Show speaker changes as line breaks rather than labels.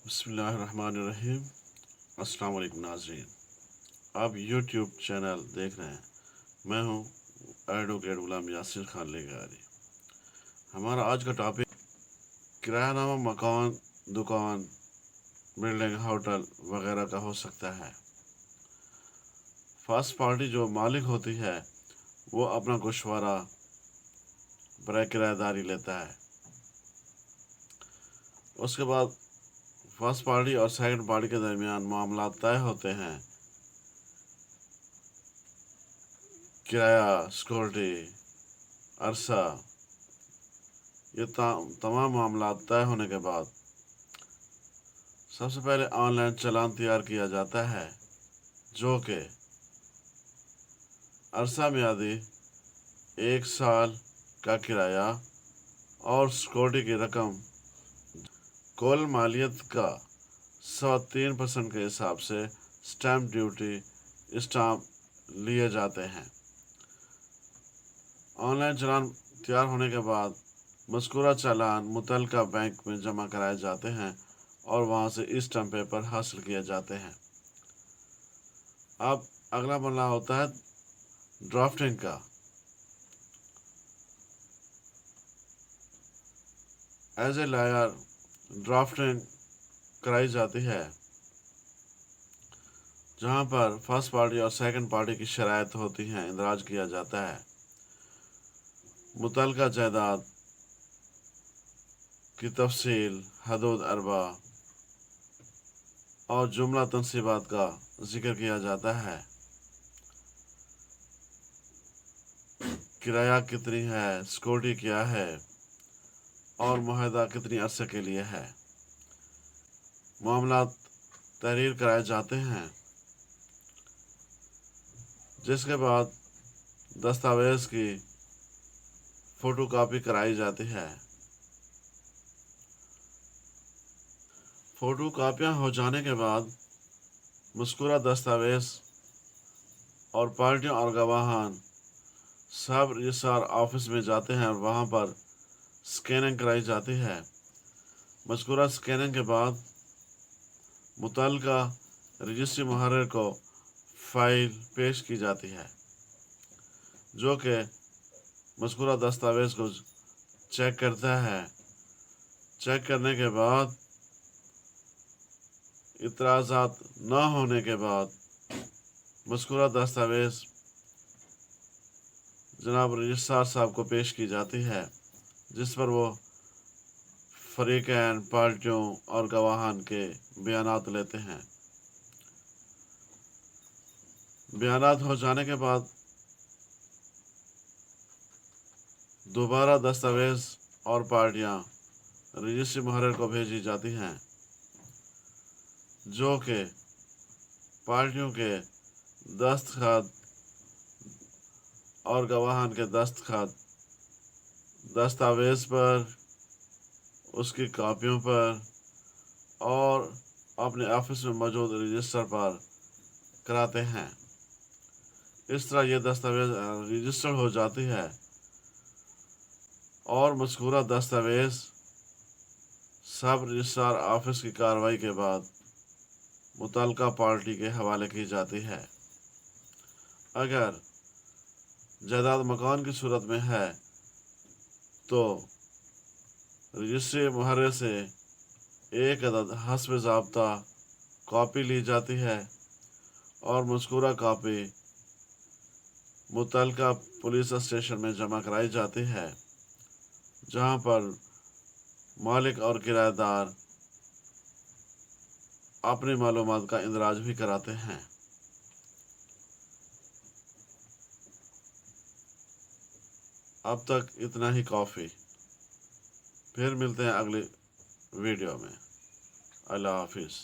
بسم اللہ الرحمن الرحیم۔ السلام علیکم ناظرین، آپ یوٹیوب چینل دیکھ رہے ہیں۔ میں ہوں ایڈوکیٹ غلام یاسر خان لیگاری۔ ہمارا آج کا ٹاپک کرایہ نامہ مکان، دکان، بلڈنگ، ہوٹل وغیرہ کا ہو سکتا ہے۔ فرسٹ پارٹی جو مالک ہوتی ہے وہ اپنا گوشوارہ برائے کرایہ داری لیتا ہے۔ اس کے بعد فرسٹ پارٹی اور سیکنڈ پارٹی کے درمیان معاملات طے ہوتے ہیں۔ کرایہ، سیکورٹی، عرصہ، یہ تمام معاملات طے ہونے کے بعد سب سے پہلے آن لائن چالان تیار کیا جاتا ہے، جو کہ عرصہ میعادی 1 سال کا کرایہ اور سیکورٹی کی رقم کل مالیت کا 3% کے حساب سے اسٹیمپ ڈیوٹی اسٹامپ لیے جاتے ہیں۔ آن لائن چالان تیار ہونے کے بعد مذکورہ چالان متعلقہ بینک میں جمع کرائے جاتے ہیں اور وہاں سے اسٹیمپ پیپر حاصل کیے جاتے ہیں۔ اب اگلا مرحلہ ہوتا ہے ڈرافٹنگ کا۔ ایز اے لائر ڈرافٹنگ کرائی جاتی ہے، جہاں پر فرسٹ پارٹی اور سیکنڈ پارٹی کی شرائط ہوتی ہیں، اندراج کیا جاتا ہے۔ متعلقہ جائیداد کی تفصیل، حدود اربا اور جملہ تنصیبات کا ذکر کیا جاتا ہے۔ کرایہ کتنی ہے، سیکورٹی کیا ہے اور معاہدہ کتنی عرصے کے لیے ہے۔ معاملات تحریر کرائے جاتے ہیں، جس کے بعد دستاویز کی فوٹو کاپی کرائی جاتی ہے۔ فوٹو کاپیاں ہو جانے کے بعد مذکورہ دستاویز اور پارٹیوں اور گواہان سب رجسٹرار آفس میں جاتے ہیں اور وہاں پر اسکیننگ کرائی جاتی ہے۔ مذکورہ اسکیننگ کے بعد متعلقہ رجسٹری محرر کو فائل پیش کی جاتی ہے، جو کہ مذکورہ دستاویز کو چیک کرتا ہے۔ چیک کرنے کے بعد اعتراضات نہ ہونے کے بعد مذکورہ دستاویز جناب رجسٹرار صاحب کو پیش کی جاتی ہے، جس پر وہ فریقین، پارٹیوں اور گواہان کے بیانات لیتے ہیں۔ بیانات ہو جانے کے بعد دوبارہ دستاویز اور پارٹیاں رجسٹری محرر کو بھیجی جاتی ہیں، جو کہ پارٹیوں کے دستخط اور گواہان کے دستخط دستاویز پر، اس کی کاپیوں پر اور اپنے آفس میں موجود رجسٹر پر کراتے ہیں۔ اس طرح یہ دستاویز رجسٹر ہو جاتی ہے اور مذکورہ دستاویز سب رجسٹرار آفس کی کارروائی کے بعد متعلقہ پارٹی کے حوالے کی جاتی ہے۔ اگر جائیداد مکان کی صورت میں ہے تو رجسٹری محرر سے 1 عدد حسب ضابطہ کاپی لی جاتی ہے اور مذکورہ کاپی متعلقہ پولیس اسٹیشن میں جمع کرائی جاتی ہے، جہاں پر مالک اور کرایہ دار اپنی معلومات کا اندراج بھی کراتے ہیں۔ اب تک اتنا ہی کافی، پھر ملتے ہیں اگلی ویڈیو میں۔ اللہ حافظ۔